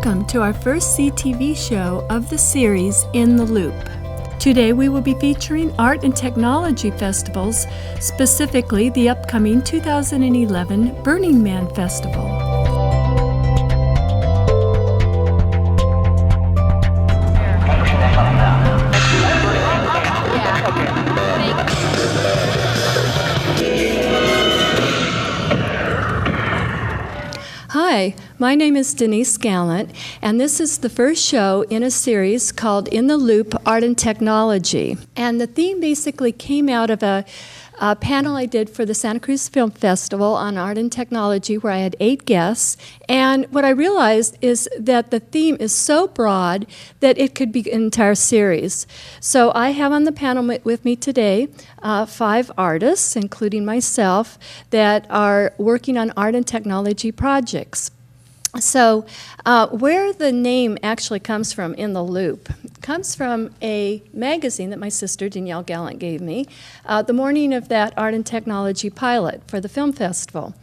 Welcome to our first CTV show of the series In the Loop. Today we will be featuring art and technology festivals, specifically the upcoming 2011 Burning Man Festival. Hi, my name is Denise Gallant, and this is the first show in a series called In the Loop, Art and Technology. And the theme basically came out of a panel I did for the Santa Cruz Film Festival on art and technology, where I had 8 guests. And what I realized is that the theme is so broad that it could be an entire series. So I have on the panel with me today 5 artists, including myself, that are working on art and technology projects. So where the name actually comes from, In the Loop, comes from a magazine that my sister Danielle Gallant gave me the morning of that art and technology pilot for the film festival.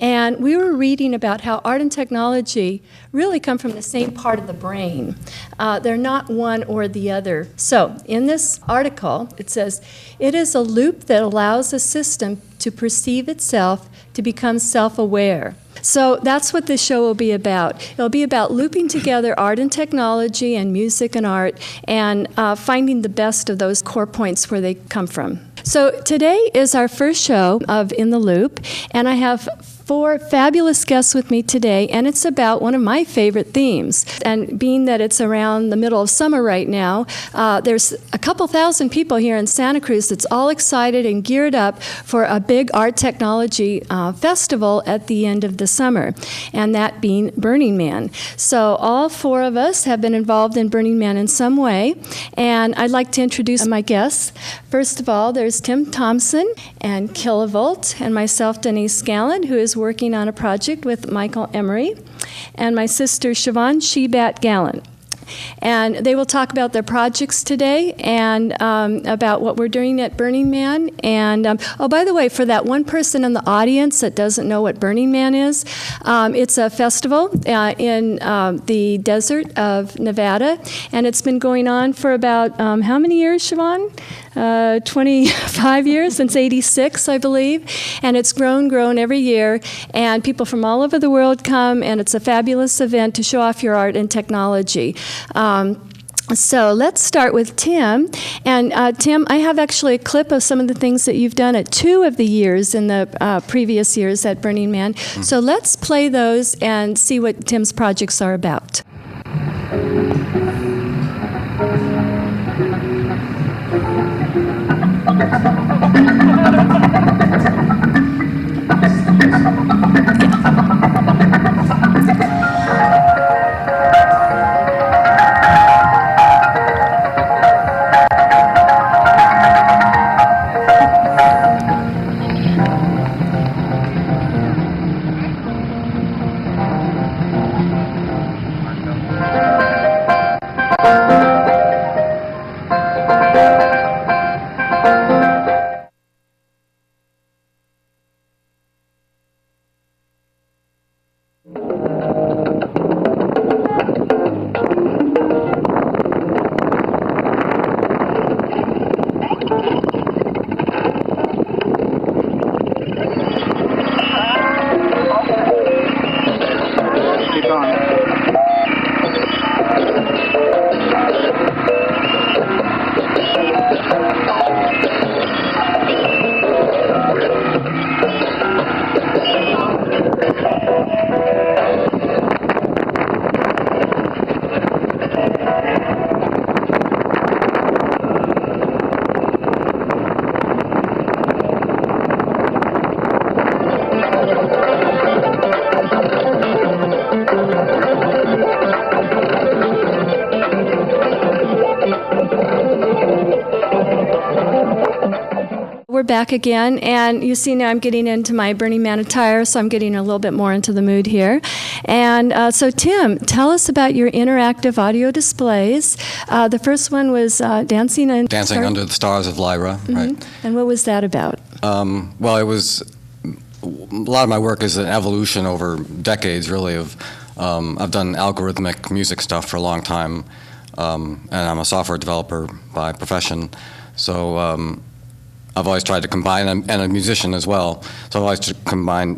And we were reading about how art and technology really come from the same part of the brain. They're not one or the other. So in this article, it says, it is a loop that allows a system to perceive itself to become self-aware. So that's what this show will be about. It'll be about looping together art and technology and music and art and finding the best of those core points where they come from. So today is our first show of In the Loop, and I have 4 fabulous guests with me today, and it's about one of my favorite themes. And being that it's around the middle of summer right now, there's a couple thousand people here in Santa Cruz that's all excited and geared up for a big art technology festival at the end of the summer, and that being Burning Man. So all 4 of us have been involved in Burning Man in some way, and I'd like to introduce my guests. First of all, there's Tim Thompson and Kilovolt, and myself, Denise Gallant, who is working on a project with Michael Emery, and my sister Siobhan Shebat Gallant. And they will talk about their projects today and about what we're doing at Burning Man. And, oh, by the way, for that one person in the audience that doesn't know what Burning Man is, it's a festival in the desert of Nevada, and it's been going on for about, how many years, Siobhan? 25 years, since '86, I believe, and it's grown every year, and people from all over the world come, and it's a fabulous event to show off your art and technology. So let's start with Tim. And Tim, I have actually a clip of some of the things that you've done at 2 of the years in the previous years at Burning Man. So let's play those and see what Tim's projects are about. We're back again, and you see now I'm getting into my Burning Man attire, so I'm getting a little bit more into the mood here. And so Tim, tell us about your interactive audio displays. The first one was Dancing Under the Stars of Lyra, right? And what was that about? Well, it was, a lot of my work is an evolution over decades, really, of I've done algorithmic music stuff for a long time, and I'm a software developer by profession. So I've always tried to combine, and a musician as well. So I've always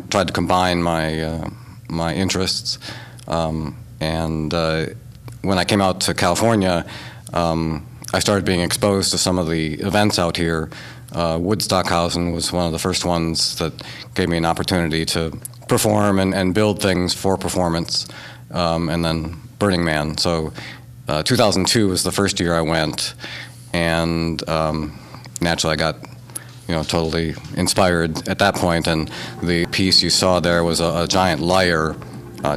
tried to combine my interests. And when I came out to California, I started being exposed to some of the events out here. Woodstockhausen was one of the first ones that gave me an opportunity to perform and build things for performance, and then Burning Man. So 2002 was the first year I went, and naturally I got totally inspired at that point. And the piece you saw there was a giant lyre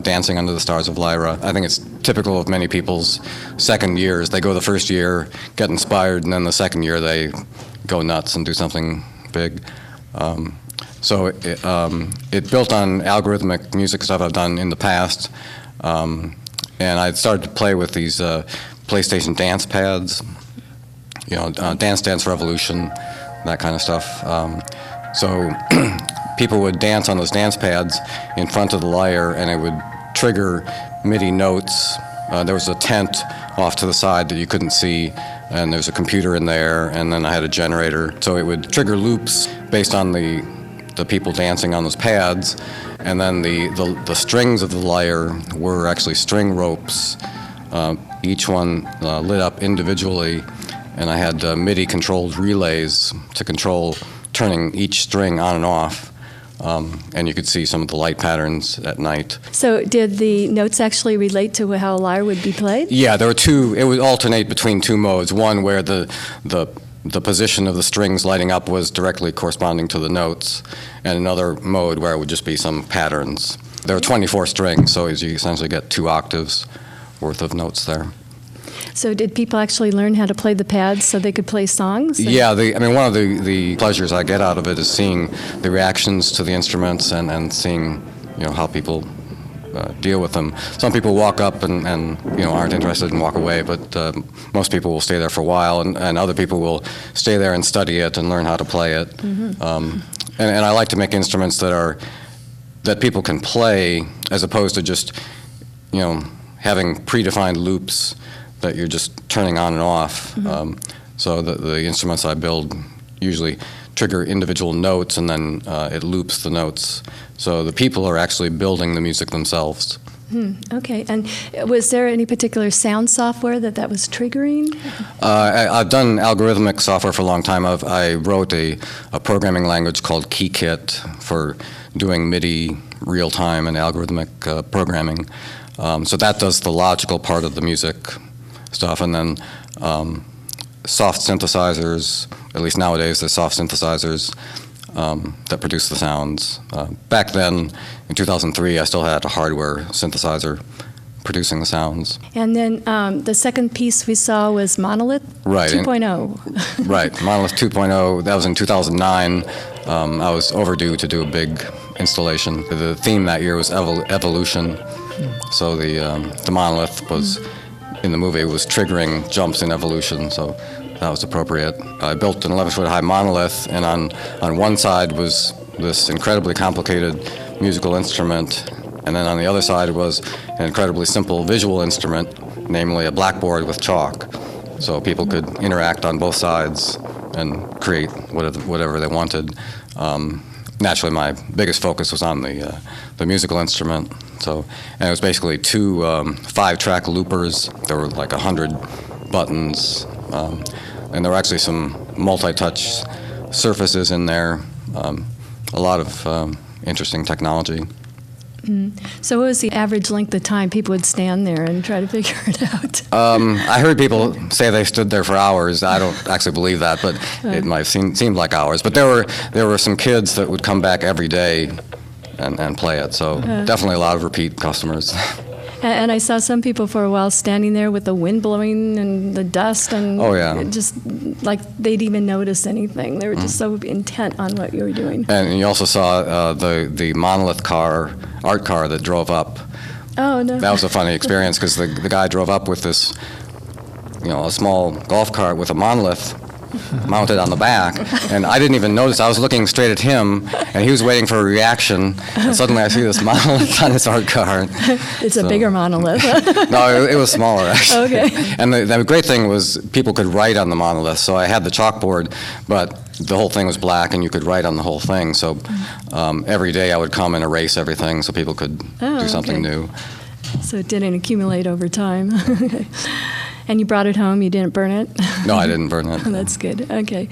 dancing under the stars of Lyra. I think it's typical of many people's second years. They go the first year, get inspired, and then the second year they go nuts and do something big. So it built on algorithmic music stuff I've done in the past. And I started to play with these PlayStation dance pads, Dance Dance Revolution, that kind of stuff. So people would dance on those dance pads in front of the lyre, and it would trigger MIDI notes. There was a tent off to the side that you couldn't see, and there's a computer in there, and then I had a generator. So it would trigger loops based on the people dancing on those pads, and then the strings of the lyre were actually string ropes, each one lit up individually, and I had MIDI-controlled relays to control turning each string on and off. And you could see some of the light patterns at night. So did the notes actually relate to how a lyre would be played? Yeah, there were two. It would alternate between two modes. One where the position of the strings lighting up was directly corresponding to the notes, and another mode where it would just be some patterns. There were 24 strings, so you essentially get 2 octaves worth of notes there. So did people actually learn how to play the pads so they could play songs? Yeah, one of the pleasures I get out of it is seeing the reactions to the instruments and seeing how people deal with them. Some people walk up and aren't interested and walk away, but most people will stay there for a while, and other people will stay there and study it and learn how to play it. Mm-hmm. And I like to make instruments that people can play, as opposed to just having predefined loops that you're just turning on and off. Mm-hmm. So the instruments I build usually trigger individual notes, and then it loops the notes. So the people are actually building the music themselves. Okay. And was there any particular sound software that was triggering? I've done algorithmic software for a long time. I wrote a programming language called KeyKit for doing MIDI real-time and algorithmic programming. So that does the logical part of the music stuff, and then soft synthesizers, at least nowadays there's soft synthesizers that produce the sounds. Back then, in 2003, I still had a hardware synthesizer producing the sounds. And then the second piece we saw was Monolith 2.0. Right, Monolith 2.0, that was in 2009. I was overdue to do a big installation. The theme that year was evolution, so the Monolith was... in the movie was triggering jumps in evolution, so that was appropriate. I built an 11-foot high monolith, and on one side was this incredibly complicated musical instrument, and then on the other side was an incredibly simple visual instrument, namely a blackboard with chalk. So people could interact on both sides and create whatever they wanted. Naturally, my biggest focus was on the musical instrument. And it was basically 2 5-track loopers. There were like 100 buttons, and there were actually some multi-touch surfaces in there. A lot of interesting technology. So what was the average length of time people would stand there and try to figure it out? I heard people say they stood there for hours. I don't actually believe that, but it might have seemed like hours. But there were some kids that would come back every day and play it. So definitely a lot of repeat customers. And I saw some people for a while standing there with the wind blowing and the dust, and just like they'd even notice anything. They were just so intent on what you were doing. And you also saw the monolith art car that drove up. Oh, no. That was a funny experience, because the guy drove up with this, a small golf cart with a monolith mounted on the back, and I didn't even notice. I was looking straight at him, and he was waiting for a reaction, and suddenly I see this monolith on his art car. It's a bigger monolith. No, it was smaller, actually. Okay. And the great thing was people could write on the monolith, so I had the chalkboard, but the whole thing was black, and you could write on the whole thing, so every day I would come and erase everything so people could do something new. So it didn't accumulate over time. Okay. And you brought it home, you didn't burn it? No, I didn't burn it. That's good. Okay.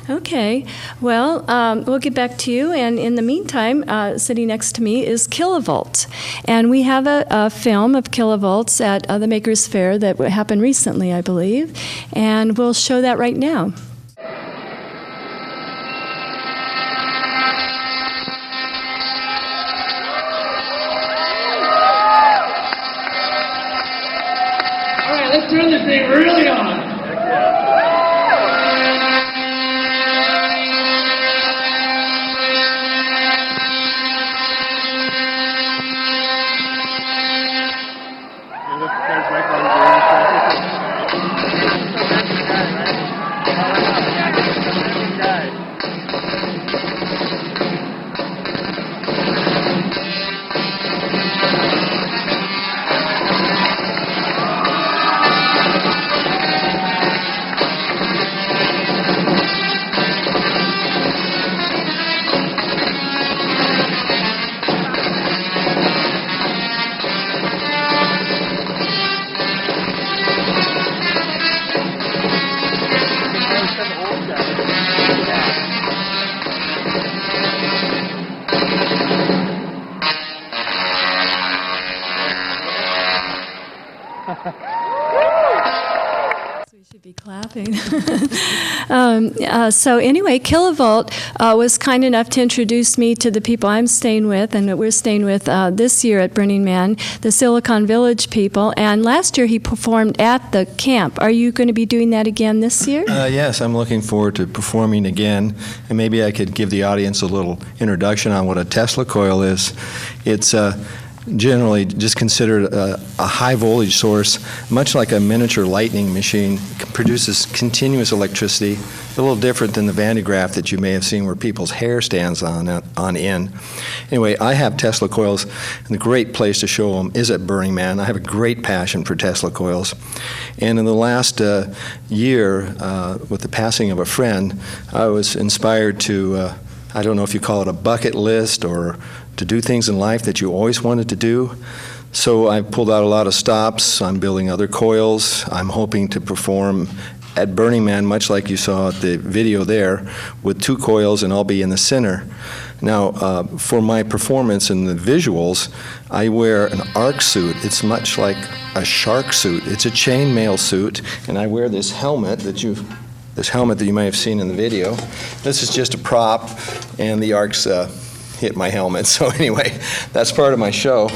Okay. Well, we'll get back to you. And in the meantime, sitting next to me is Kilovolt. And we have a film of Kilovolts at the Makers Faire that happened recently, I believe. And we'll show that right now. Let's turn this thing really on. We should be clapping. So anyway, Kilovolt was kind enough to introduce me to the people I'm staying with and that we're staying with this year at Burning Man, the Silicon Village people. And last year he performed at the camp. Are you going to be doing that again this year? Yes, I'm looking forward to performing again. And maybe I could give the audience a little introduction on what a Tesla coil is. It's generally just considered a high voltage source, much like a miniature lightning machine. It produces continuous electricity, a little different than the Van de Graaff that you may have seen where people's hair stands on end. Anyway, I have Tesla coils, and the great place to show them is at Burning Man. I have a great passion for Tesla coils. And in the last year, with the passing of a friend, I was inspired to, I don't know if you call it a bucket list or to do things in life that you always wanted to do. So I pulled out a lot of stops. I'm building other coils. I'm hoping to perform at Burning Man, much like you saw at the video there, with 2 coils, and I'll be in the center. Now, for my performance and the visuals, I wear an arc suit. It's much like a shark suit. It's a chainmail suit, and I wear this helmet that you may have seen in the video. This is just a prop, and the arcs hit my helmet. So anyway, that's part of my show.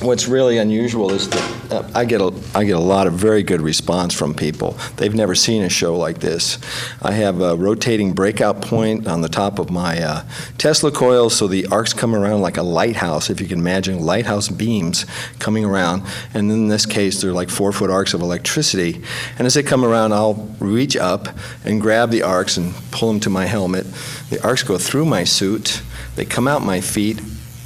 What's really unusual is that I get a lot of very good response from people. They've never seen a show like this. I have a rotating breakout point on the top of my Tesla coil, so the arcs come around like a lighthouse, if you can imagine lighthouse beams coming around. And in this case, they're like 4-foot arcs of electricity. And as they come around, I'll reach up and grab the arcs and pull them to my helmet. The arcs go through my suit. They come out my feet,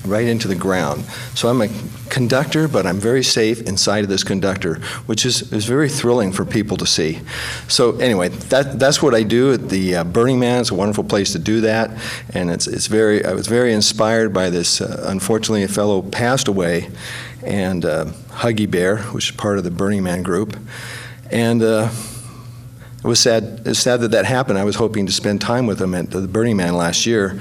right into the ground. So I'm a conductor, but I'm very safe inside of this conductor, which is very thrilling for people to see. So anyway, that's what I do at the Burning Man. It's a wonderful place to do that, and I was very inspired by this. Unfortunately, a fellow passed away, and Huggy Bear, which is part of the Burning Man group, and it was sad. It's sad that happened. I was hoping to spend time with him at the Burning Man last year.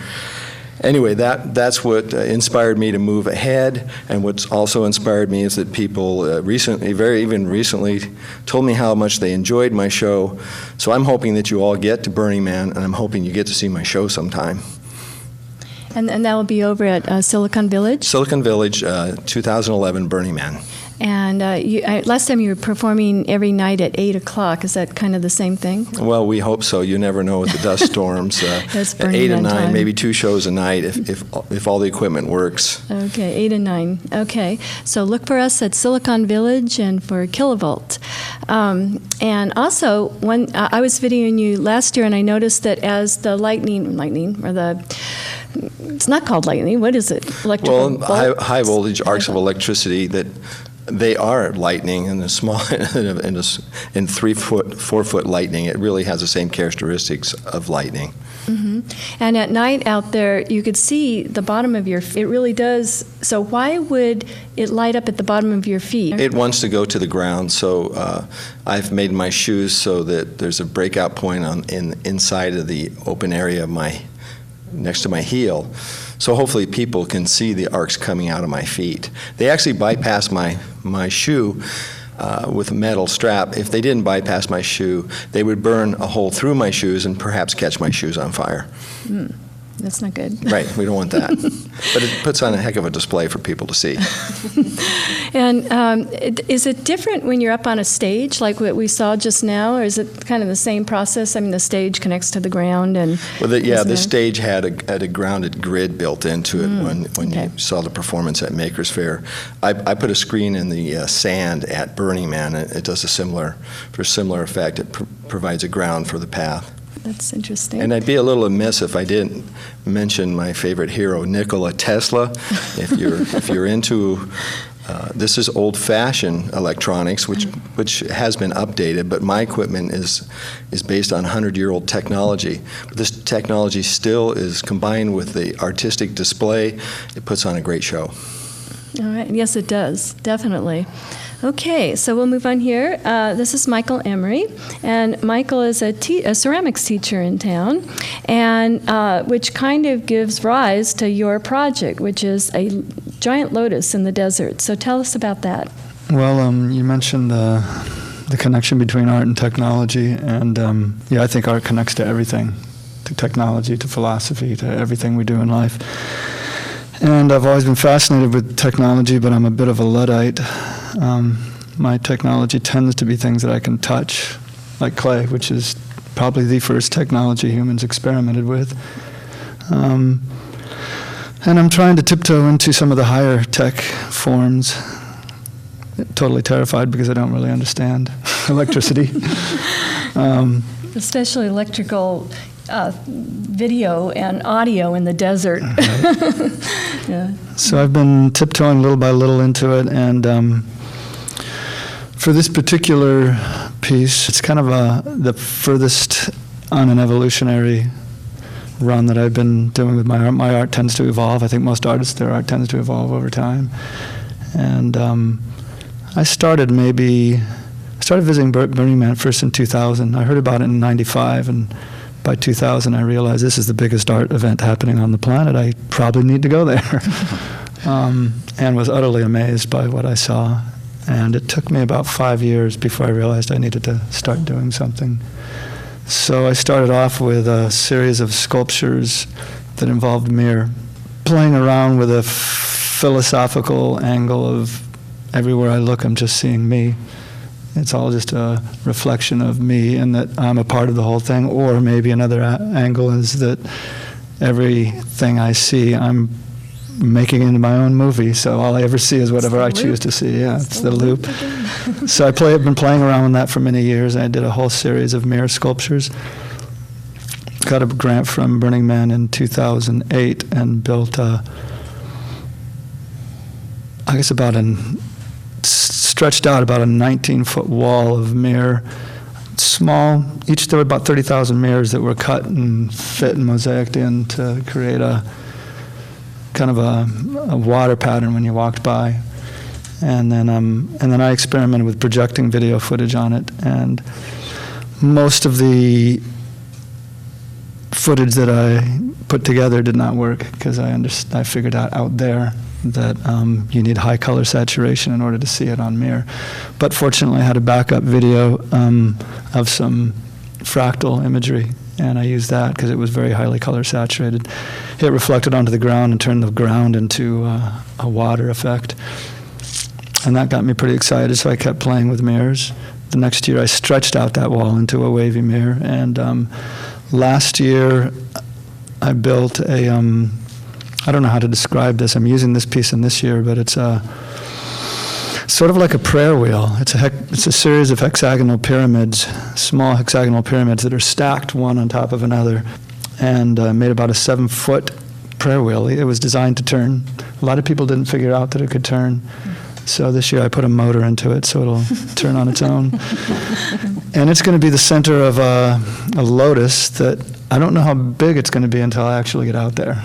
Anyway, that's what inspired me to move ahead, and what's also inspired me is that people recently told me how much they enjoyed my show. So I'm hoping that you all get to Burning Man, and I'm hoping you get to see my show sometime. And that will be over at Silicon Village? Silicon Village, 2011 Burning Man. And last time you were performing every night at 8 o'clock. Is that kind of the same thing? Well, we hope so. You never know with the dust storms. That's At Burning 8 and Man 9, time. maybe 2 shows a night if all the equipment works. Okay, 8 and 9. Okay, so look for us at Silicon Village and for Kilovolt. And also, I was videoing you last year, and I noticed that as the lightning, or it's not called lightning. What is it? Electrical Well, bolt? high voltage arcs of electricity that they are lightning in a small in 3 foot, 4 foot lightning. It really has the same characteristics of lightning. Mm-hmm. And at night out there, you could see the bottom of your feet. It really does. So why would it light up at the bottom of your feet? It wants to go to the ground, so I've made my shoes so that there's a breakout point inside of the open area of next to my heel. So hopefully people can see the arcs coming out of my feet. They actually bypass my shoe with a metal strap. If they didn't bypass my shoe, they would burn a hole through my shoes and perhaps catch my shoes on fire. That's not good. Right, we don't want that. But it puts on a heck of a display for people to see. And is it different when you're up on a stage, like what we saw just now, or is it kind of the same process? I mean, the stage connects to the ground, and Well, this stage had a grounded grid built into it when okay. you saw the performance at Makers Faire. I put a screen in the sand at Burning Man, and it does a similar effect. It provides a ground for the path. That's interesting. And I'd be a little amiss if I didn't mention my favorite hero, Nikola Tesla. If you're into this is old-fashioned electronics, which has been updated, but my equipment is based on 100-year-old technology. But this technology still is combined with the artistic display. It puts on a great show. All right. Yes, it does. Definitely. Okay, so we'll move on here. This is Michael Emery, and Michael is a ceramics teacher in town, and which kind of gives rise to your project, which is a giant lotus in the desert. So tell us about that. Well, you mentioned the connection between art and technology, and I think art connects to everything, to technology, to philosophy, to everything we do in life. And I've always been fascinated with technology, but I'm a bit of a Luddite. My technology tends to be things that I can touch, like clay, which is probably the first technology humans experimented with. And I'm trying to tiptoe into some of the higher tech forms. Totally terrified because I don't really understand electricity. Especially electrical video and audio in the desert. Right. Yeah. So I've been tiptoeing little by little into it, and for this particular piece, it's kind of the furthest on an evolutionary run that I've been doing with my art. My art tends to evolve. I think most artists, their art tends to evolve over time. And I started visiting Burning Man first in 2000. I heard about it in 95, and by 2000 I realized this is the biggest art event happening on the planet. I probably need to go there. And was utterly amazed by what I saw. And it took me about 5 years before I realized I needed to start doing something. So I started off with a series of sculptures that involved mirror, playing around with a philosophical angle of everywhere I look, I'm just seeing me. It's all just a reflection of me and that I'm a part of the whole thing. Or maybe another angle is that everything I see, I'm making into my own movie, so all I ever see is whatever I choose to see. Yeah, it's the loop. So I've been playing around with that for many years. I did a whole series of mirror sculptures. Got a grant from Burning Man in 2008 and built stretched out about a 19-foot wall of mirror. Small, there were about 30,000 mirrors that were cut and fit and mosaicked in to create a kind of a water pattern when you walked by. And then I experimented with projecting video footage on it, and most of the footage that I put together did not work because I figured out there that you need high color saturation in order to see it on mirror. But fortunately I had a backup video of some fractal imagery, and I used that because it was very highly color saturated. It reflected onto the ground and turned the ground into a water effect. And that got me pretty excited, so I kept playing with mirrors. The next year, I stretched out that wall into a wavy mirror. And last year, I built a, I don't know how to describe this. I'm using this piece in this year, but it's sort of like a prayer wheel. It's a series of hexagonal pyramids, small hexagonal pyramids that are stacked one on top of another, and made about a 7-foot prayer wheel. It was designed to turn. A lot of people didn't figure out that it could turn. So this year I put a motor into it so it'll turn on its own. And it's going to be the center of a lotus that I don't know how big it's going to be until I actually get out there.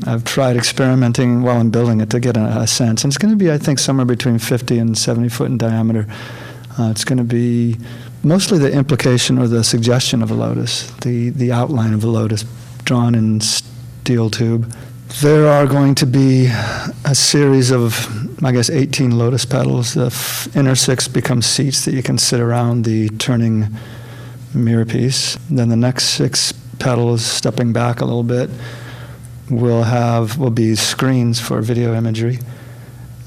I've tried experimenting while I'm building it to get a sense. And it's going to be, I think, somewhere between 50 and 70 foot in diameter. It's going to be mostly the implication or the suggestion of a lotus, the outline of a lotus drawn in steel tube. There are going to be a series of, I guess, 18 lotus petals. The inner 6 become seats that you can sit around the turning mirror piece. Then the next 6 petals, stepping back a little bit, will be screens for video imagery.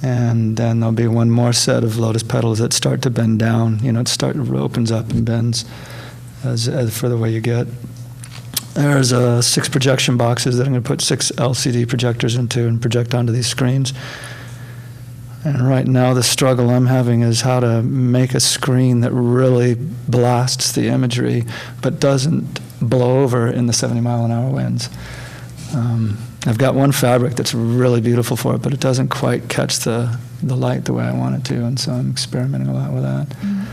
And then there'll be one more set of lotus petals that start to bend down. It opens up and bends as further away you get. There's 6 projection boxes that I'm going to put 6 LCD projectors into and project onto these screens. And right now the struggle I'm having is how to make a screen that really blasts the imagery but doesn't blow over in the 70-mile-an-hour winds. I've got one fabric that's really beautiful for it, but it doesn't quite catch the light the way I want it to, and so I'm experimenting a lot with that. Mm-hmm.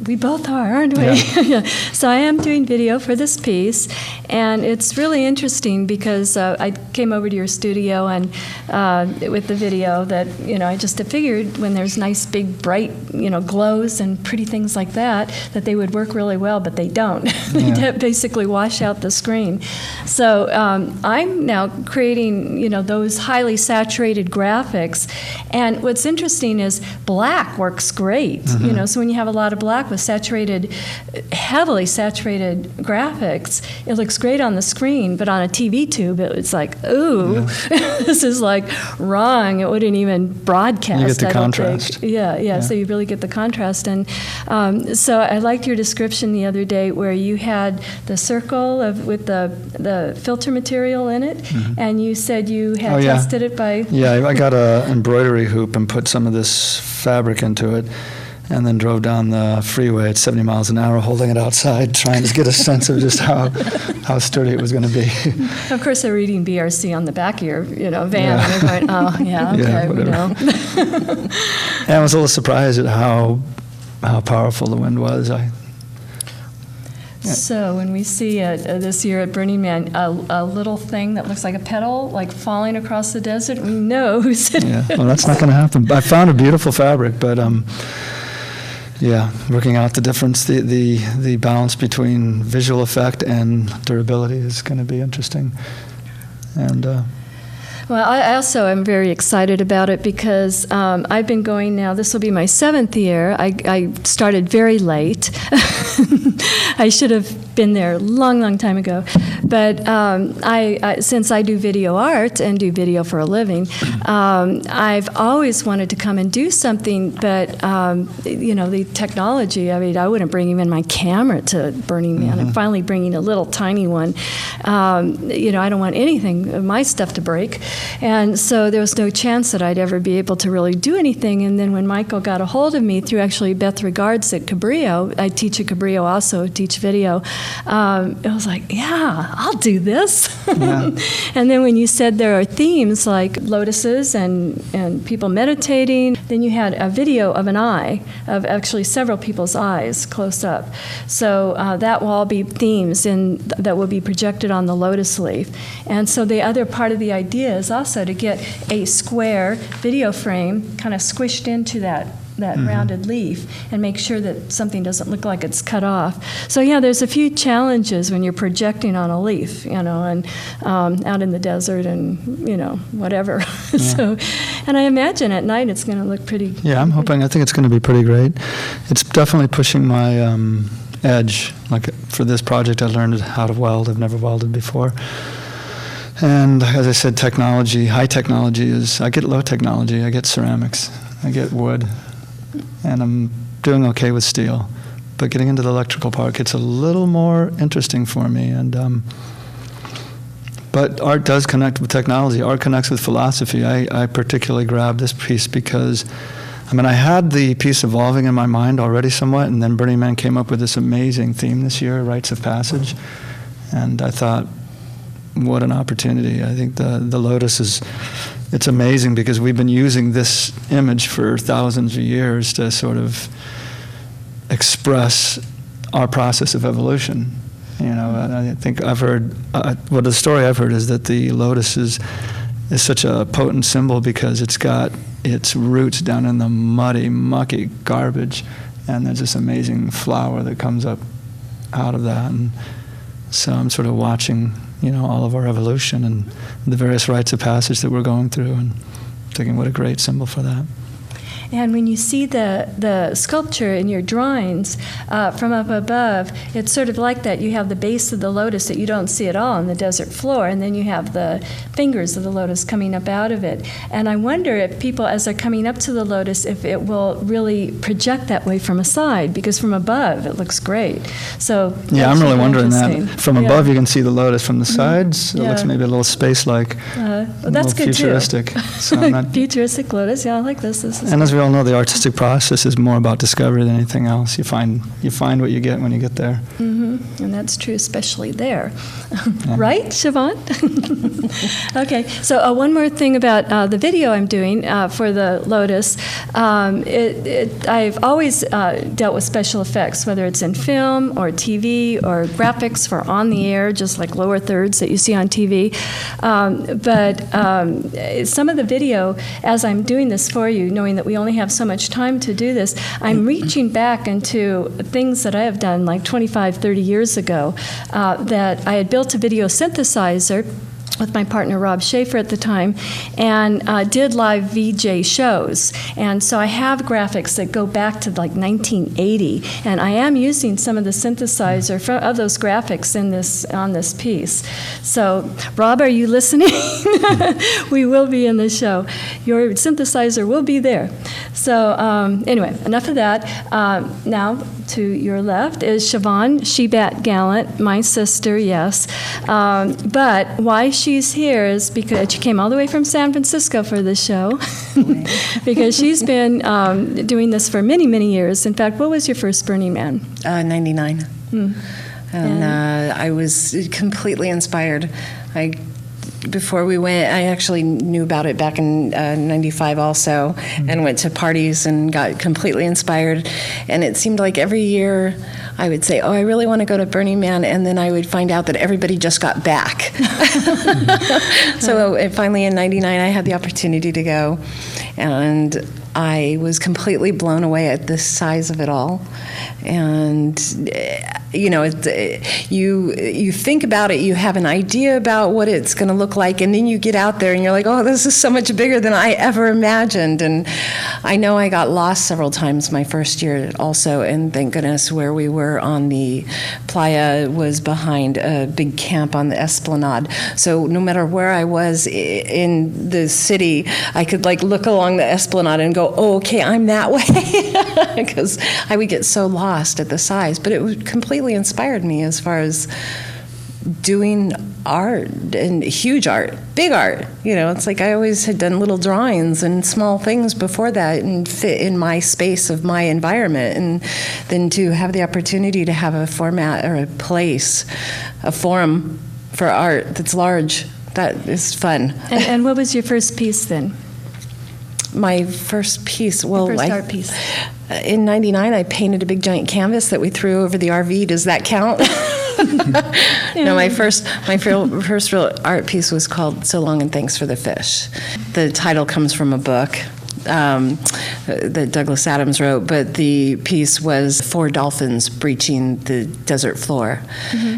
We both are, aren't we? Yeah. So I am doing video for this piece, and it's really interesting because I came over to your studio and with the video that, I just figured when there's nice, big, bright, glows and pretty things like that they would work really well, but they don't. They basically wash out the screen. So I'm now creating, those highly saturated graphics, and what's interesting is black works great, Mm-hmm. So when you have a lot of black with heavily saturated graphics, it looks great on the screen, but on a TV tube, it's like, ooh, this is like wrong. It wouldn't even broadcast. You get the I don't contrast. think. Yeah, so you really get the contrast. And so I liked your description the other day where you had the circle with the filter material in it, and you said you had tested it by... Yeah, I got an embroidery hoop and put some of this fabric into it, and then drove down the freeway at 70 miles an hour, holding it outside, trying to get a sense of just how sturdy it was going to be. Of course, they're reading BRC on the back of your, van, and they're going, oh, yeah, okay, we know. And I was a little surprised at how powerful the wind was. So when we see this year at Burning Man, a little thing that looks like a petal, like falling across the desert, we know who's it. Yeah, well, that's not going to happen. I found a beautiful fabric, but working out the difference, the balance between visual effect and durability is going to be interesting. And well, I also am very excited about it because I've been going now, this will be my 7th year. I started very late. I should have been there a long, long time ago. But I since I do video art and do video for a living, I've always wanted to come and do something, but, the technology, I wouldn't bring even my camera to Burning Man. I'm finally bringing a little tiny one. I don't want anything of my stuff to break. And so there was no chance that I'd ever be able to really do anything. And then when Michael got a hold of me through actually Beth Regards at Cabrillo, I teach at Cabrillo also, teach video, I was like, yeah, I'll do this. Yeah. And then when you said there are themes like lotuses and people meditating, then you had a video of an eye, of actually several people's eyes close up. So that will all be themes that will be projected on the lotus leaf. And so the other part of the idea is also to get a square video frame kind of squished into that rounded leaf and make sure that something doesn't look like it's cut off. So there's a few challenges when you're projecting on a leaf, and out in the desert and, whatever. Yeah. So, and I imagine at night it's going to look pretty. Yeah, I think it's going to be pretty great. It's definitely pushing my edge. Like for this project, I learned how to weld. I've never welded before. And as I said, technology, high technology is, I get low technology, I get ceramics, I get wood, and I'm doing okay with steel. But getting into the electrical part gets a little more interesting for me. And but art does connect with technology. Art connects with philosophy. I particularly grabbed this piece because, I mean, I had the piece evolving in my mind already somewhat, and then Burning Man came up with this amazing theme this year, Rites of Passage. And I thought, what an opportunity. I think the lotus it's amazing because we've been using this image for thousands of years to sort of express our process of evolution. You know, and I think I've heard, the story I've heard is that the lotus is such a potent symbol because it's got its roots down in the muddy, mucky garbage, and there's this amazing flower that comes up out of that. And so I'm sort of watching, you know, all of our evolution and the various rites of passage that we're going through, and thinking what a great symbol for that. And when you see the sculpture in your drawings from up above, it's sort of like that. You have the base of the lotus that you don't see at all on the desert floor, and then you have the fingers of the lotus coming up out of it. And I wonder if people, as they're coming up to the lotus, if it will really project that way from a side, because from above it looks great. So yeah, I'm really wondering that. From yeah. above you can see the lotus. From the sides, it looks maybe a little space-like, well, that's good futuristic. Too. So I'm not, futuristic lotus, yeah, I like this. This is and as we all know, the artistic process is more about discovery than anything else. You find what you get when you get there. Mm-hmm. And that's true, especially there. Right, Siobhan? Okay, so one more thing about the video I'm doing for the Lotus. I've always dealt with special effects, whether it's in film or TV or graphics for on the air, just like lower thirds that you see on TV. But some of the video, as I'm doing this for you, knowing that we only have so much time to do this, I'm reaching back into things that I have done like 25, 30 years ago, that I had built a video synthesizer with my partner Rob Schaefer at the time, and did live VJ shows. And so I have graphics that go back to like 1980, and I am using some of the synthesizer of those graphics on this piece. So, Rob, are you listening? We will be in the show. Your synthesizer will be there. So anyway, enough of that. Now, to your left is Siobhan Shebat Gallant, my sister, yes. But why she's here is because she came all the way from San Francisco for this show, because she's been doing this for many, many years. In fact, what was your first Burning Man? 99. And I was completely inspired. Before we went, I actually knew about it back in 95 also, and went to parties and got completely inspired. And it seemed like every year I would say, oh, I really want to go to Burning Man, and then I would find out that everybody just got back. So finally in 99 I had the opportunity to go, and I was completely blown away at the size of it all. And you know, you think about it, you have an idea about what it's going to look like, and then you get out there and you're like, oh, this is so much bigger than I ever imagined. And I know I got lost several times my first year also, and thank goodness where we were on the playa was behind a big camp on the Esplanade. So no matter where I was in the city, I could like look along the Esplanade and go, oh, okay, I'm that way, because I would get so lost at the size. But it completely inspired me as far as doing art, and huge art, big art. You know, it's like I always had done little drawings and small things before that and fit in my space of my environment. And then to have the opportunity to have a format or a place, a forum for art that's large, that is fun. And what was your first piece then? My first piece, well, Your first art piece. In 99, I painted a big giant canvas that we threw over the RV. Does that count? No, my first real art piece was called "So Long and Thanks for the Fish." The title comes from a book that Douglas Adams wrote, but the piece was 4 dolphins breaching the desert floor.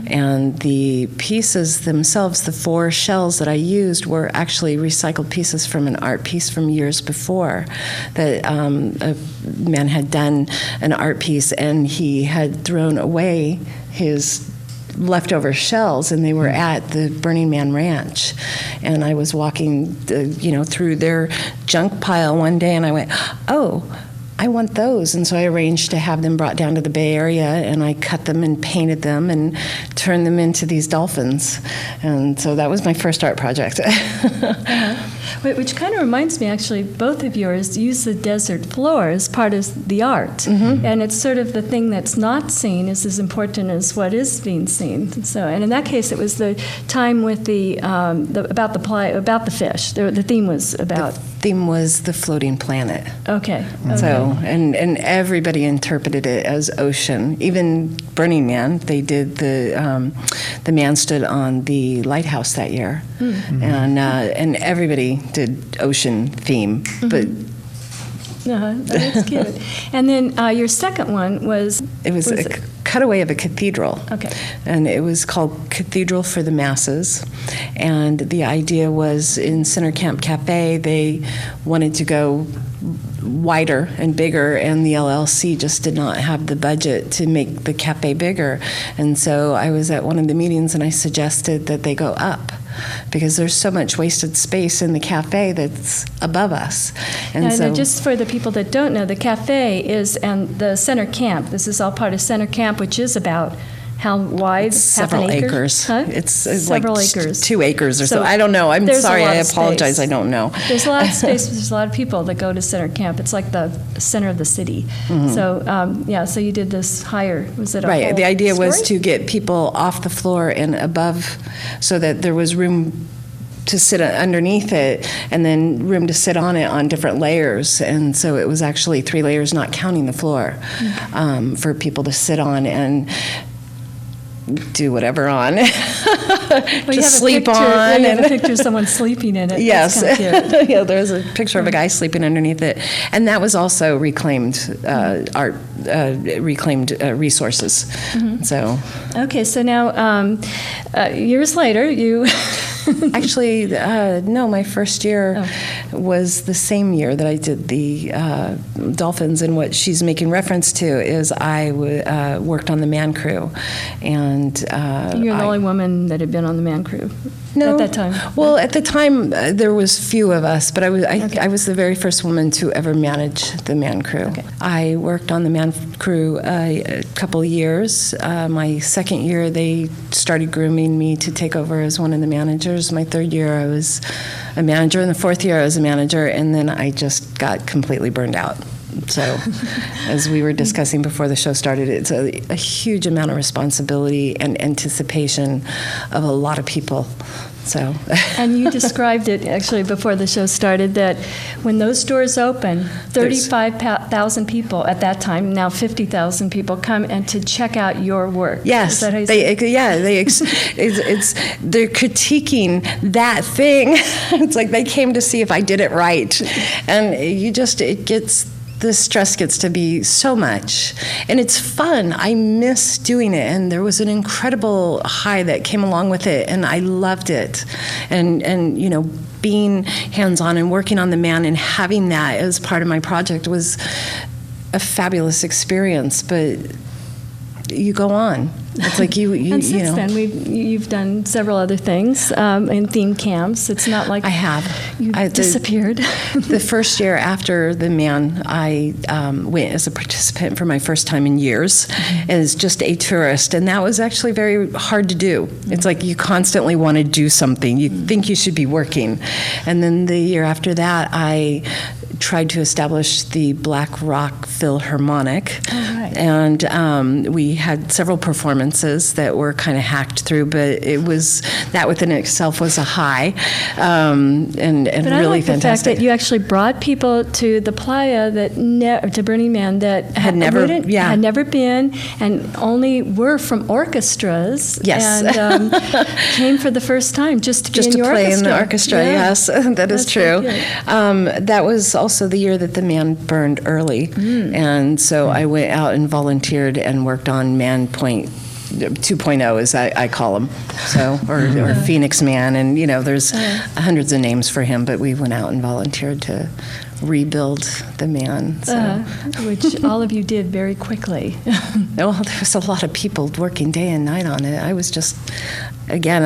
And the pieces themselves, the 4 shells that I used, were actually recycled pieces from an art piece from years before. That a man had done an art piece, and he had thrown away his leftover shells, and they were at the Burning Man Ranch. And I was walking, through their junk pile one day, and I went, oh, I want those. And so I arranged to have them brought down to the Bay Area, and I cut them and painted them and turned them into these dolphins. And so that was my first art project. Which kind of reminds me, actually, both of yours use the desert floor as part of the art. Mm-hmm. And it's sort of the thing that's not seen is as important as what is being seen. So, and in that case, it was the time with about the fish. The theme was about. The theme was the floating planet. Okay. So, and everybody interpreted it as ocean. Even Burning Man, they did the man stood on the lighthouse that year, and everybody did ocean theme, but. That's cute. And then your second one was. It was a cutaway of a cathedral. Okay. And it was called Cathedral for the Masses. And the idea was in Center Camp Cafe, they wanted to go wider and bigger, and the LLC just did not have the budget to make the cafe bigger. And so I was at one of the meetings, and I suggested that they go up, because there's so much wasted space in the cafe that's above us. And so, just for the people that don't know, the cafe is and the Center Camp. This is all part of Center Camp, which is about how wide? Several half an acre? acres. Huh? It's several like acres. 2 acres or so. So I don't know. I'm there's a sorry. lot I of apologize. space. I don't know. There's a lot of space. There's a lot of people that go to Center Camp. It's like the center of the city. Mm-hmm. So so you did this higher. Was it a Right. whole The idea was story? to get people off the floor and above, so that there was room to sit underneath it, and then room to sit on it on different layers. And so it was actually 3 layers, not counting the floor, for people to sit on and do whatever on. Just sleep on. You have a picture of someone sleeping in it. Yes. That's kind of cute. Yeah, there's a picture of a guy sleeping underneath it. And that was also reclaimed art, reclaimed resources. Mm-hmm. So. Okay, so now years later, you. Actually, no, my first year was the same year that I did the dolphins, and what she's making reference to is I worked on the Man Crew. And You're the only woman that had been on the Man Crew at that time. Well, at the time, there was few of us, but I was the very first woman to ever manage the Man Crew. Okay. I worked on the Man Crew a couple of years. My second year, they started grooming me to take over as one of the managers. My third year, I was a manager, and the fourth year, I was a manager, and then I just got completely burned out. So, as we were discussing before the show started, it's a huge amount of responsibility and anticipation of a lot of people. So. And you described it, actually, before the show started, that when those doors open, 35,000 people at that time, now 50,000 people come and to check out your work. Yes, Is that how you they're critiquing that thing. It's like they came to see if I did it right, and the stress gets to be so much, and it's fun. I miss doing it, and there was an incredible high that came along with it, and I loved it. And being hands-on and working on the man and having that as part of my project was a fabulous experience. But you go on. It's like you And since you know. then, you've done several other things in theme camps. It's not like I have. You disappeared. The first year after the Man, I went as a participant for my first time in years as just a tourist, and that was actually very hard to do. It's like you constantly want to do something. You think you should be working. And then the year after that, I tried to establish the Black Rock Philharmonic. Oh, right. And we had several performances that were kind of hacked through, but it was, that within itself was a high, and But really I like fantastic. the fact that you actually brought people to the playa to Burning Man that Had never been, and only were from orchestras. Yes. And came for the first time just to be Just in to your play orchestra. in the orchestra, Yeah. yes, that is That's true. so cute. That was also the year that the Man burned early, and so I went out and volunteered and worked on Man Point 2.0, as I call him, so or Phoenix Man, and there's hundreds of names for him, but we went out and volunteered to rebuild the man. So. Which all of you did very quickly. Well, there was a lot of people working day and night on it. I was just, again,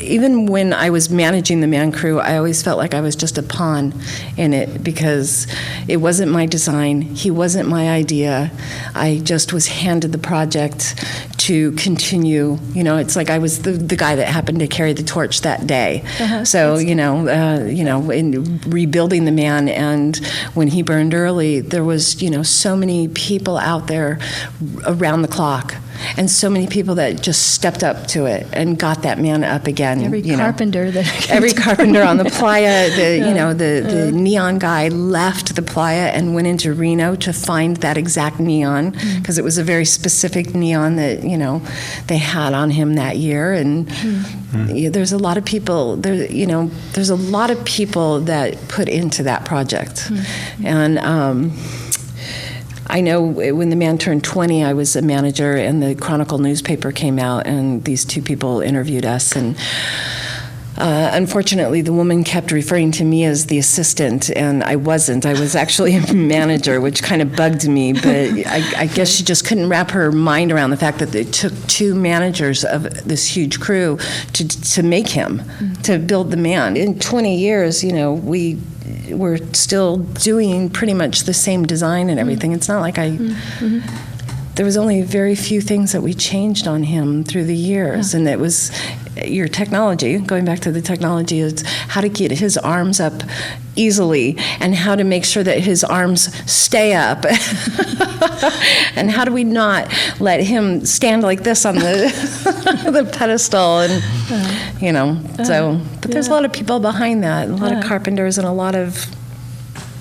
even when I was managing the man crew, I always felt like I was just a pawn in it because it wasn't my design. He wasn't my idea. I just was handed the project to continue. You know, it's like I was the guy that happened to carry the torch that day. So, in rebuilding the man, and when he burned early, there was, so many people out there around the clock, and so many people that just stepped up to it and got that man up again. Every carpenter on the playa, the neon guy left the playa and went into Reno to find that exact neon, because it was a very specific neon that they had on him that year. And there's a lot of people there. There's a lot of people that put into that project, and. I know when the man turned 20, I was a manager, and the Chronicle newspaper came out, and these two people interviewed us, and unfortunately, the woman kept referring to me as the assistant, and I wasn't. I was actually a manager, which kind of bugged me, but I guess she just couldn't wrap her mind around the fact that it took two managers of this huge crew to make him, to build the man. In 20 years, we're still doing pretty much the same design and everything. It's not like there was only very few things that we changed on him through the years, and it was your technology. Going back to the technology, is how to get his arms up easily, and how to make sure that his arms stay up, and how do we not let him stand like this on the the pedestal, and But there's a lot of people behind that, a lot of carpenters and a lot of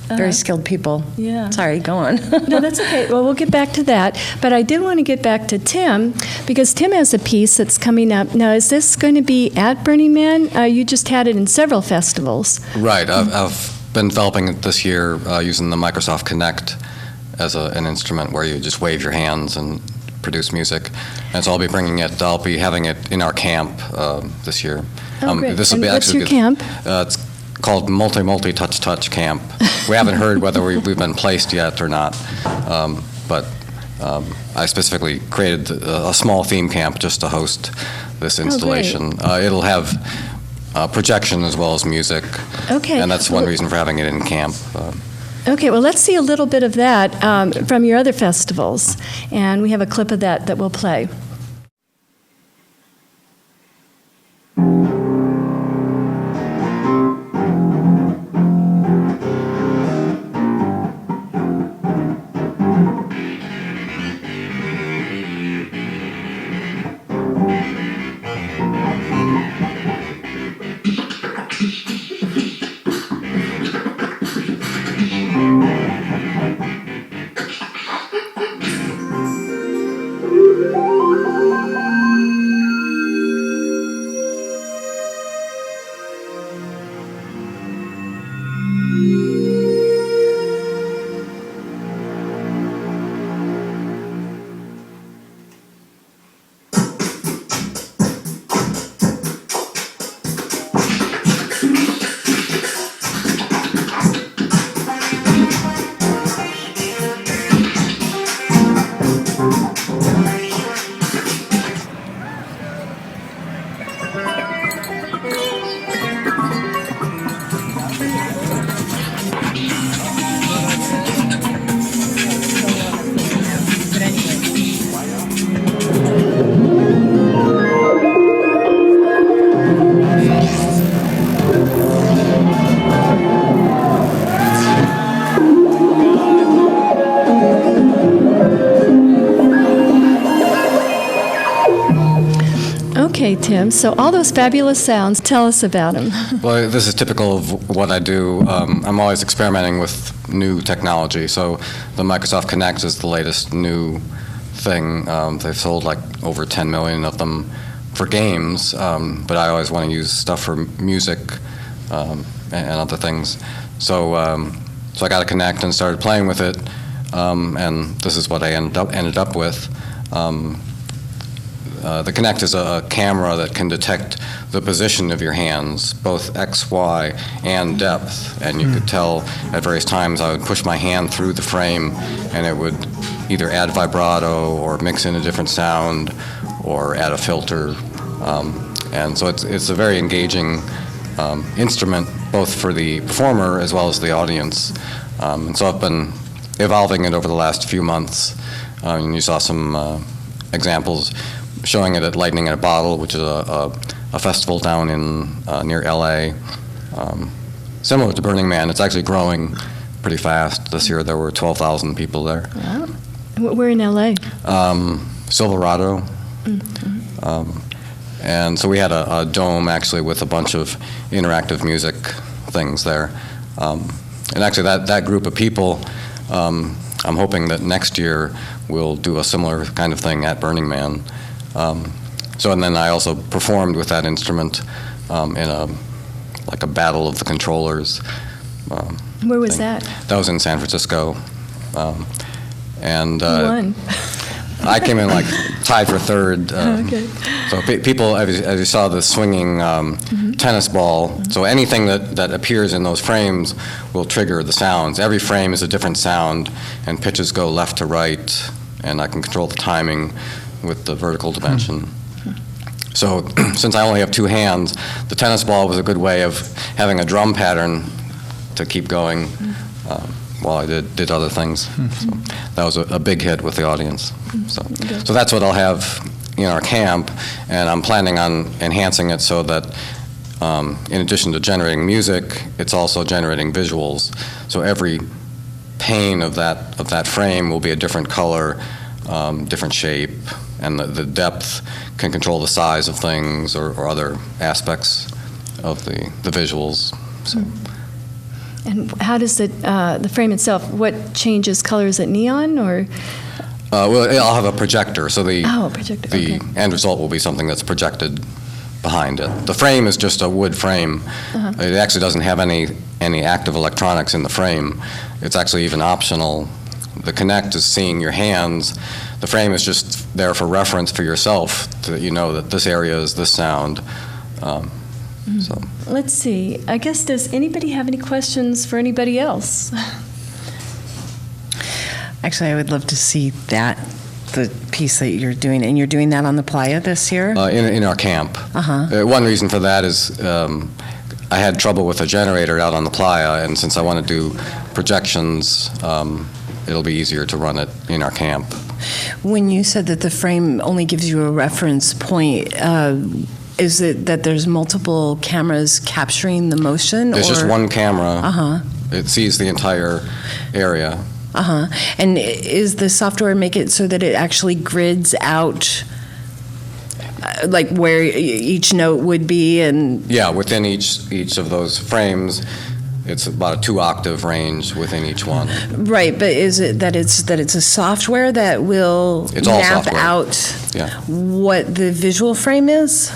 very skilled people. Yeah. Sorry, go on. No, that's okay. Well, we'll get back to that. But I did want to get back to Tim, because Tim has a piece that's coming up. Now, is this going to be at Burning Man? You just had it in several festivals. Right. I've been developing it this year using the Microsoft Kinect as an instrument where you just wave your hands and produce music. And so I'll be having it in our camp this year. Oh, great. This will be what's actually your camp? It's called Multi-Touch camp. We haven't heard whether we've been placed yet or not, but I specifically created a small theme camp just to host this installation. It'll have projection as well as music, and that's one reason for having it in camp. Okay, well, let's see a little bit of that from your other festivals, and we have a clip of that we'll play. Okay, Tim, so all those fabulous sounds, tell us about them. Well, this is typical of what I do. I'm always experimenting with new technology. So the Microsoft Kinect is the latest new thing. They've sold like over 10 million of them for games, but I always want to use stuff for music and other things. So I got a Kinect and started playing with it, and this is what I ended up with. the Kinect is a camera that can detect the position of your hands, both X, Y, and depth. And you could tell at various times I would push my hand through the frame, and it would either add vibrato or mix in a different sound or add a filter. And so it's a very engaging instrument, both for the performer as well as the audience. And so I've been evolving it over the last few months. And you saw some examples showing it at Lightning in a Bottle, which is a festival down in near LA. Similar to Burning Man, it's actually growing pretty fast. This year there were 12,000 people there. Wow. We're in LA. Silverado. And so we had a dome actually with a bunch of interactive music things there. And actually that group of people, I'm hoping that next year we'll do a similar kind of thing at Burning Man. And then I also performed with that instrument in a battle of the controllers. Where was that? That was in San Francisco. And Who won? I came in tied for third. Okay. So people, as you saw, the swinging tennis ball. So anything that appears in those frames will trigger the sounds. Every frame is a different sound, and pitches go left to right, and I can control the timing with the vertical dimension. So since I only have two hands, the tennis ball was a good way of having a drum pattern to keep going while I did other things. So that was a big hit with the audience. So that's what I'll have in our camp, and I'm planning on enhancing it so that in addition to generating music, it's also generating visuals. So every pane of that frame will be a different color, different shape, and the depth can control the size of things or other aspects of the visuals. So. And how does the frame itself, what changes color? Is it neon or? Well, I'll have a projector, so the okay. end result will be something that's projected behind it. The frame is just a wood frame. It actually doesn't have any active electronics in the frame. It's actually even optional. The Kinect is seeing your hands. The frame is just there for reference for yourself, so that you know that this area is this sound. So. Let's see. I guess, does anybody have any questions for anybody else? Actually, I would love to see the piece that you're doing, and you're doing that on the playa this year? In our camp. One reason for that is I had trouble with a generator out on the playa, and since I want to do projections, it'll be easier to run it in our camp. When you said that the frame only gives you a reference point, is it that there's multiple cameras capturing the motion? It's just one camera. It sees the entire area. And is the software make it so that it actually grids out like where each note would be? And yeah, within each of those frames, it's about a 2-octave range within each one. Right, but is it that it's a software that will map out what the visual frame is?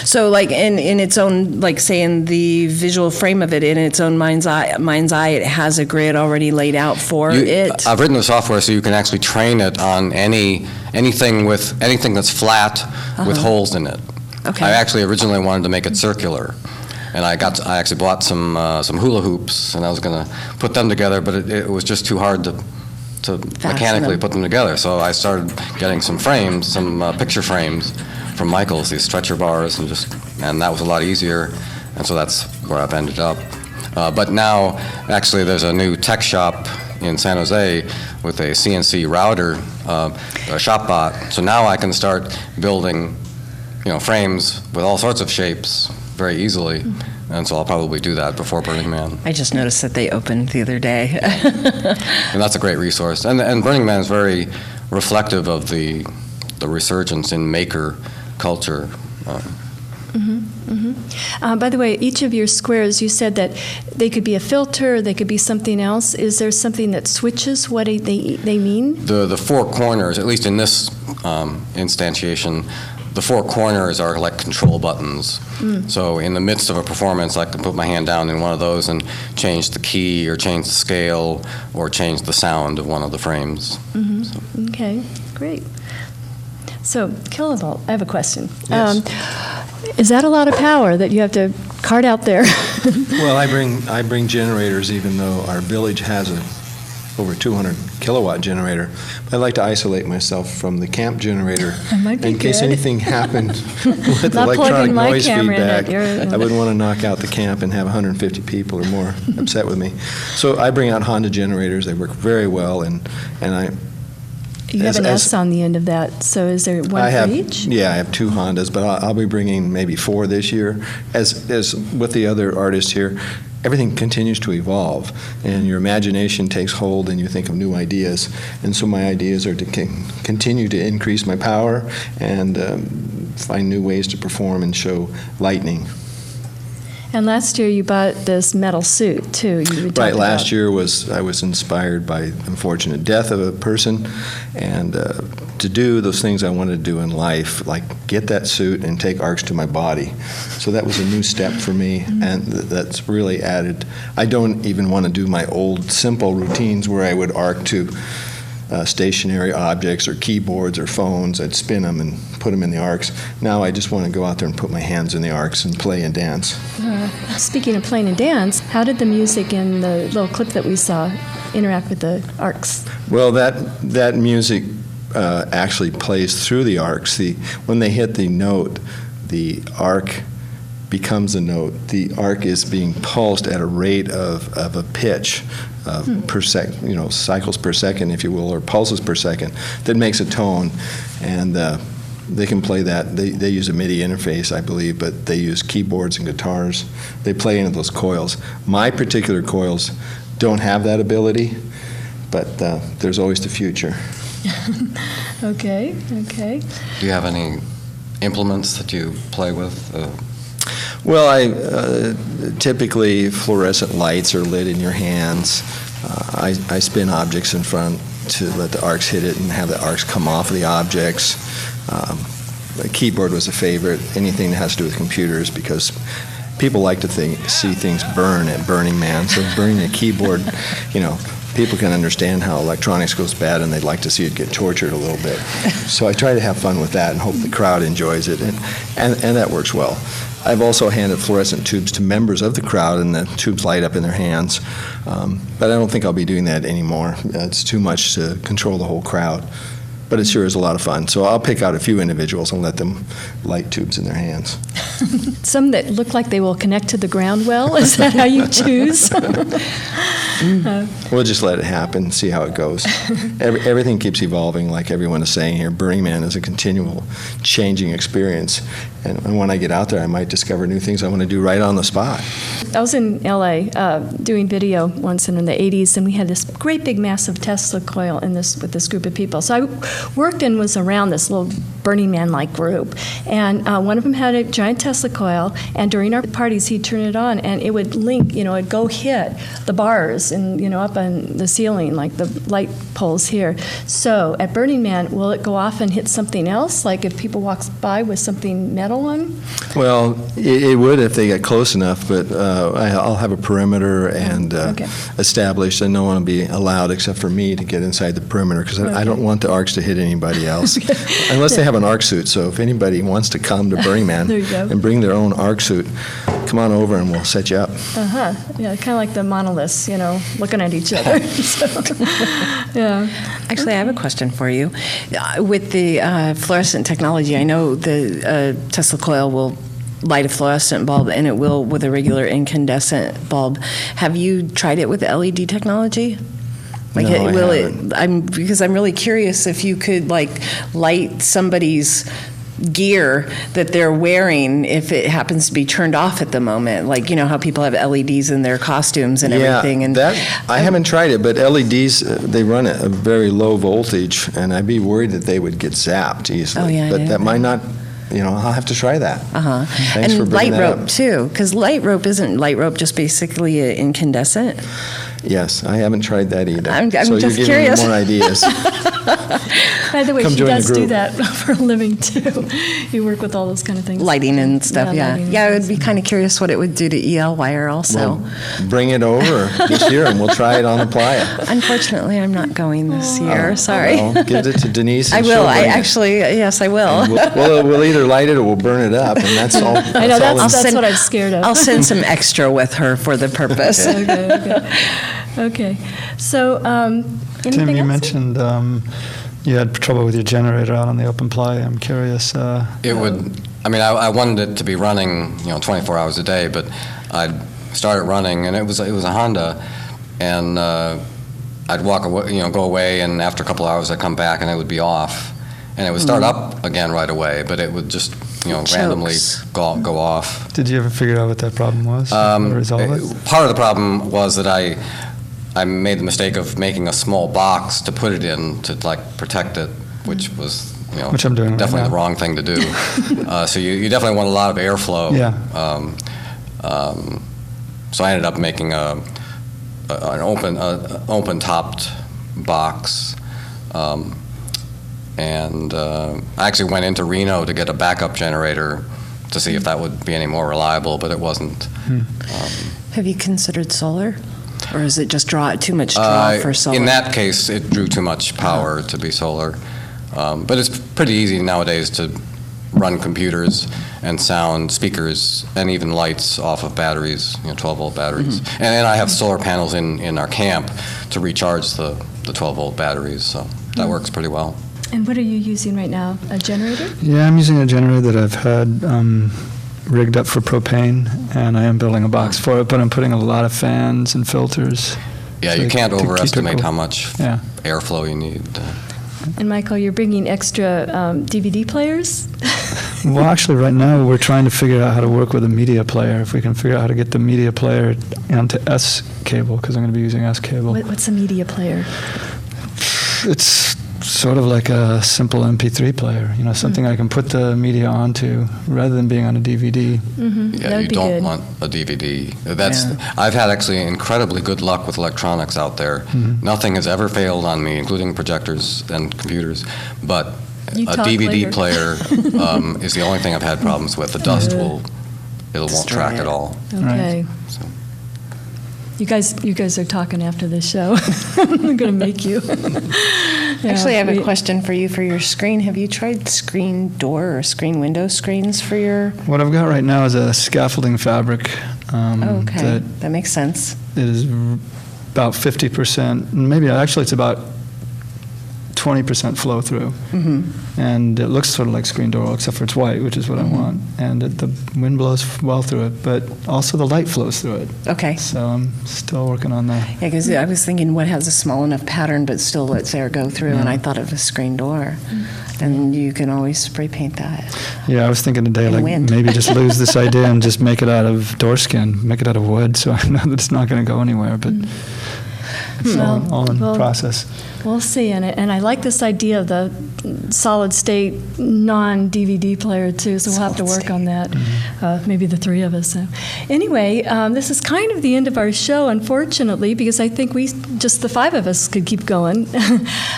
So, like in its own, like say in the visual frame of it, in its own mind's eye, it has a grid already laid out for it. I've written the software so you can actually train it on anything that's flat with holes in it. Okay. I actually originally wanted to make it circular, and I actually bought some hula hoops, and I was going to put them together, but it was just too hard to mechanically put them together. So I started getting some frames, some picture frames from Michael's, these stretcher bars, and that was a lot easier, and so that's where I've ended up. But now, actually, there's a new tech shop in San Jose with a CNC router, a shop bot. So now I can start building, frames with all sorts of shapes very easily, and so I'll probably do that before Burning Man. I just noticed that they opened the other day. And that's a great resource. And Burning Man is very reflective of the resurgence in maker culture. By the way, each of your squares, you said that they could be a filter, they could be something else. Is there something that switches what they mean? The 4 corners, at least in this instantiation, the 4 corners are like control buttons. So in the midst of a performance, I can put my hand down in one of those and change the key or change the scale or change the sound of one of the frames. So. Okay, great. So, kilovolt, I have a question. Yes. Is that a lot of power that you have to cart out there? Well, I bring generators, even though our village has a over 200 kilowatt generator. I like to isolate myself from the camp generator That might be in case good. anything happened with Not electronic plugging my noise camera in feedback. at your- I wouldn't want to knock out the camp and have 150 people or more upset with me. So I bring out Honda generators. They work very well, and I You have As- an as- S on the end of that, so is there one I for have, each? Yeah, I have 2 Hondas, but I'll be bringing maybe 4 this year. As with the other artists here, everything continues to evolve, and your imagination takes hold, and you think of new ideas. And so my ideas are to continue to increase my power and find new ways to perform and show lightning. And last year you bought this metal suit, too. You talked Right, last about. year I was inspired by the unfortunate death of a person, and to do those things I wanted to do in life, like get that suit and take arcs to my body. So that was a new step for me, and that's really added. I don't even want to do my old simple routines where I would arc to stationary objects or keyboards or phones. I'd spin them and put them in the arcs. Now I just want to go out there and put my hands in the arcs and play and dance. Speaking of playing and dance, how did the music in the little clip that we saw interact with the arcs? Well, that music actually plays through the arcs. When they hit the note, the arc becomes a note. The arc is being pulsed at a rate of a pitch per second, cycles per second, if you will, or pulses per second, that makes a tone. And they can play that. They use a MIDI interface, I believe, but they use keyboards and guitars. They play into those coils. My particular coils don't have that ability, but there's always the future. Okay. Do you have any implements that you play with? Well, typically fluorescent lights are lit in your hands. I spin objects in front to let the arcs hit it and have the arcs come off of the objects. The keyboard was a favorite. Anything that has to do with computers, because people like to see things burn at Burning Man. So burning a keyboard, people can understand how electronics goes bad, and they'd like to see it get tortured a little bit. So I try to have fun with that and hope the crowd enjoys it, and that works well. I've also handed fluorescent tubes to members of the crowd, and the tubes light up in their hands. But I don't think I'll be doing that anymore. It's too much to control the whole crowd. But it sure is a lot of fun. So I'll pick out a few individuals and let them light tubes in their hands. Some that look like they will connect to the ground well, is that how you choose? We'll just let it happen, see how it goes. Everything keeps evolving, like everyone is saying here. Burning Man is a continual changing experience. And when I get out there, I might discover new things I want to do right on the spot. I was in L.A. Doing video once in the 80s, and we had this great big massive Tesla coil with this group of people. So I worked and was around this little Burning Man-like group. And one of them had a giant Tesla coil, and during our parties, he'd turn it on, and it would link, it'd go hit the bars and, up on the ceiling, like the light poles here. So at Burning Man, will it go off and hit something else, like if people walk by with something metal on? Well, it would if they get close enough, but I'll have a perimeter and established, and no one will be allowed except for me to get inside the perimeter, because I don't want the arcs to hit anybody else, unless they have an arc suit. So if anybody wants to come to Burning Man There you go. and bring their own arc suit, come on over and we'll set you up. Yeah, kind of like the monoliths, looking at each other. So, yeah. Actually, I have a question for you. With the fluorescent technology, I know the Tesla coil will light a fluorescent bulb, and it will with a regular incandescent bulb. Have you tried it with LED technology? No, I haven't. Because I'm really curious if you could light somebody's gear that they're wearing if it happens to be turned off at the moment, how people have LEDs in their costumes and everything. And that I haven't tried it, but LEDs they run at a very low voltage, and I'd be worried that they would get zapped easily. Oh, yeah, but I that know. might not. I'll have to try that. Thanks for And bringing light that rope up. too, because isn't light rope just basically incandescent? Yes, I haven't tried that either. I'm so just you're giving curious. me more ideas. By the way, Come she join the does do group. that for a living too. You work with all those kind of things. Lighting and stuff, yeah. lighting and Yeah, I would things. be kind of curious what it would do to EL wire also. Well, bring it over this year, and we'll try it on the playa. Unfortunately, I'm not going this year. Sorry. Well, give it to Denise. I And will. she'll I bring it. actually, yes, I will. And we'll either light it or we'll burn it up, and that's all. I know, all that's in- what I'm scared of. I'll send some extra with her for the purpose. Okay. So, anything Tim, you else? mentioned you had trouble with your generator out on the open playa. I'm curious. It would, I mean, I wanted it to be running, 24 hours a day, but I started running, and it was a Honda, and I'd walk away, go away, and after a couple hours I'd come back and it would be off, and it would start up again right away, but it would just, randomly Chokes. go off. Did you ever figure out what that problem was? How to resolve it? Part of the problem was that I made the mistake of making a small box to put it in to protect it, which was Which I'm doing right definitely now. the wrong thing to do. So you definitely want a lot of airflow. Yeah. So I ended up making an open topped box. And I actually went into Reno to get a backup generator to see if that would be any more reliable, but it wasn't. Have you considered solar? Or is it just too much draw for solar? In that case, it drew too much power to be solar. But it's pretty easy nowadays to run computers and sound speakers and even lights off of batteries, 12-volt batteries. And I have solar panels in our camp to recharge the 12-volt batteries, so that works pretty well. And what are you using right now? A generator? Yeah, I'm using a generator that I've had rigged up for propane, and I am building a box for it, but I'm putting a lot of fans and filters. Yeah, So you can't to keep it overestimate cool. how much Yeah. airflow you need. And Michael, you're bringing extra DVD players? Well, actually, right now we're trying to figure out how to work with a media player. If we can figure out how to get the media player onto S cable, because I'm going to be using S cable. What's a media player? It's sort of like a simple MP3 player, something I can put the media onto rather than being on a DVD. Yeah, That'd you be don't good. want a DVD. I've had actually incredibly good luck with electronics out there. Nothing has ever failed on me, including projectors and computers. But You a talk DVD later. player is the only thing I've had problems with. The dust won't Destroy track it. it all. Okay. So. You guys are talking after this show. I'm going to make you. Yeah, Actually, I have a question for you for your screen. Have you tried screen door or screen window screens for your... What I've got right now is a scaffolding fabric Okay, that makes sense. that is about 50%, maybe actually it's about 20% flow through. And it looks sort of like screen door, except for it's white, which is what I want. And the wind blows well through it, but also the light flows through it. Okay. So I'm still working on that. Yeah, because I was thinking what has a small enough pattern but still lets air go through, and I thought of a screen door. And you can always spray paint that. Yeah, I was thinking today, And like wind. maybe just lose this idea and just make it out of door skin, make it out of wood, so I know that it's not going to go anywhere. But it's all in process. We'll see. And I like this idea of the solid state non-DVD player too, so we'll have to work on that, maybe the three of us. So. Anyway, this is kind of the end of our show, unfortunately, because I think just the five of us could keep going.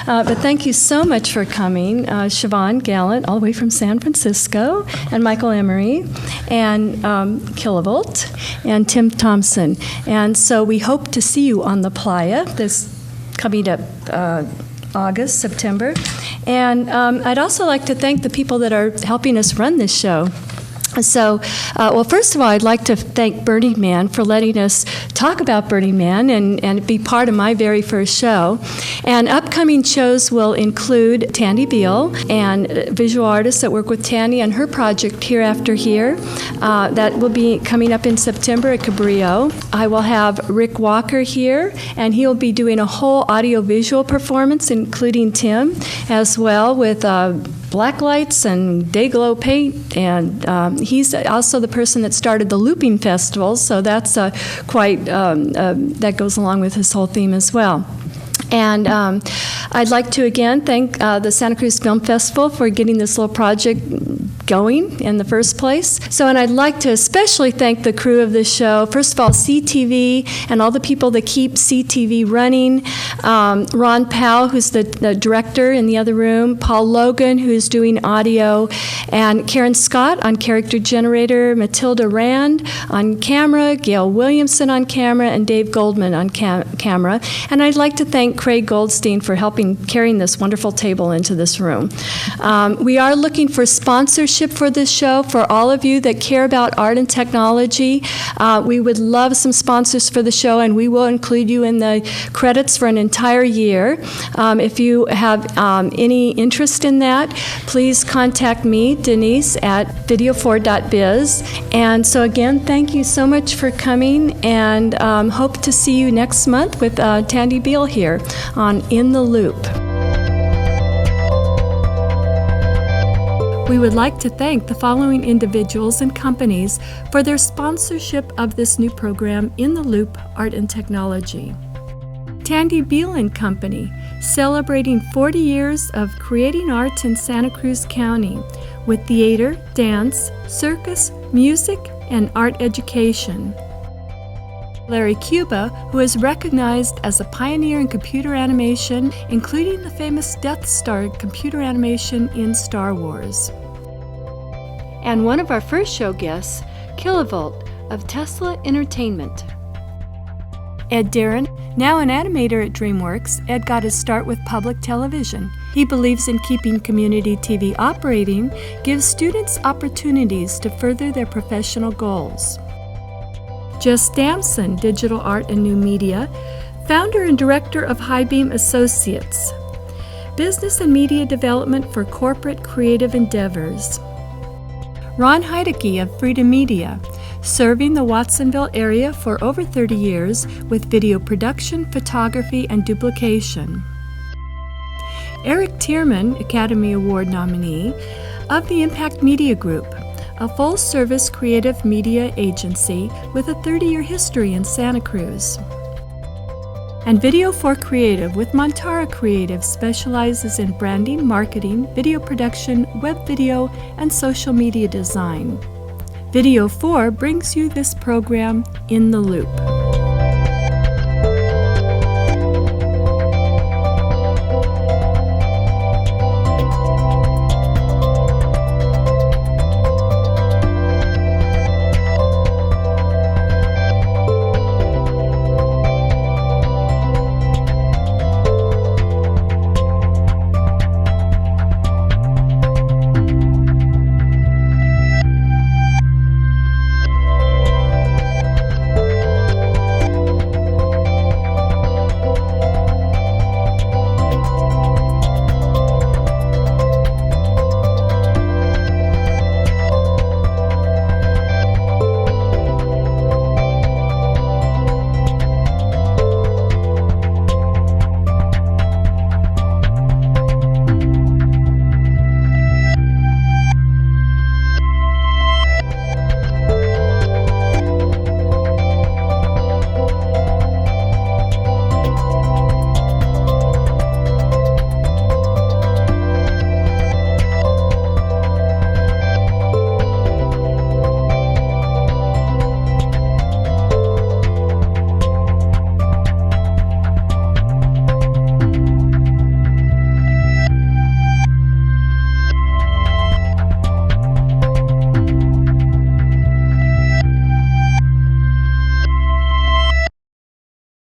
But thank you so much for coming, Siobhan Gallant, all the way from San Francisco, and Michael Emery, and Kilovolt, and Tim Thompson. And so we hope to see you on the playa this coming up August, September. And I'd also like to thank the people that are helping us run this show. So, well, first of all, I'd like to thank Burning Man for letting us talk about Burning Man and be part of my very first show. And upcoming shows will include Tandy Beal and visual artists that work with Tandy and her project Hereafter Here. That will be coming up in September at Cabrillo. I will have Rick Walker here, and he'll be doing a whole audio-visual performance, including Tim, as well, with black lights and day glow paint, and he's also the person that started the Looping Festival, so that's quite, that goes along with his whole theme as well. And I'd like to again thank the Santa Cruz Film Festival for getting this little project going in the first place. So, and I'd like to especially thank the crew of this show. First of all, SCTV and all the people that keep SCTV running. Ron Powell, who's the director in the other room. Paul Logan, who's doing audio. And Karen Scott on character generator. Matilda Rand on camera. Gail Williamson on camera. And Dave Goldman on camera. And I'd like to thank Craig Goldstein for helping carrying this wonderful table into this room. We are looking for sponsorship for this show for all of you that care about art and technology. We would love some sponsors for the show, and we will include you in the credits for an entire year. If you have any interest in that, please contact me, Denise, at video4.biz. And so again, thank you so much for coming, and hope to see you next month with Tandy Beal here on In the Loop. We would like to thank the following individuals and companies for their sponsorship of this new program, In the Loop Art and Technology. Tandy Beal and Company, celebrating 40 years of creating arts in Santa Cruz County with theater, dance, circus, music, and art education. Larry Cuba, who is recognized as a pioneer in computer animation, including the famous Death Star computer animation in Star Wars. And one of our first show guests, Kilovolt of Tesla Entertainment. Ed Darren, now an animator at DreamWorks, Ed got his start with public television. He believes in keeping community TV operating, gives students opportunities to further their professional goals. Jess Damson, Digital Art and New Media, founder and director of High Beam Associates, business and media development for corporate creative endeavors. Ron Heidecke of Freedom Media, serving the Watsonville area for over 30 years with video production, photography, and duplication. Eric Tierman, Academy Award nominee, of the Impact Media Group, a full-service creative media agency with a 30-year history in Santa Cruz. And Video for Creative with Montara Creative specializes in branding, marketing, video production, web video, and social media design. Video 4 brings you this program, In the Loop.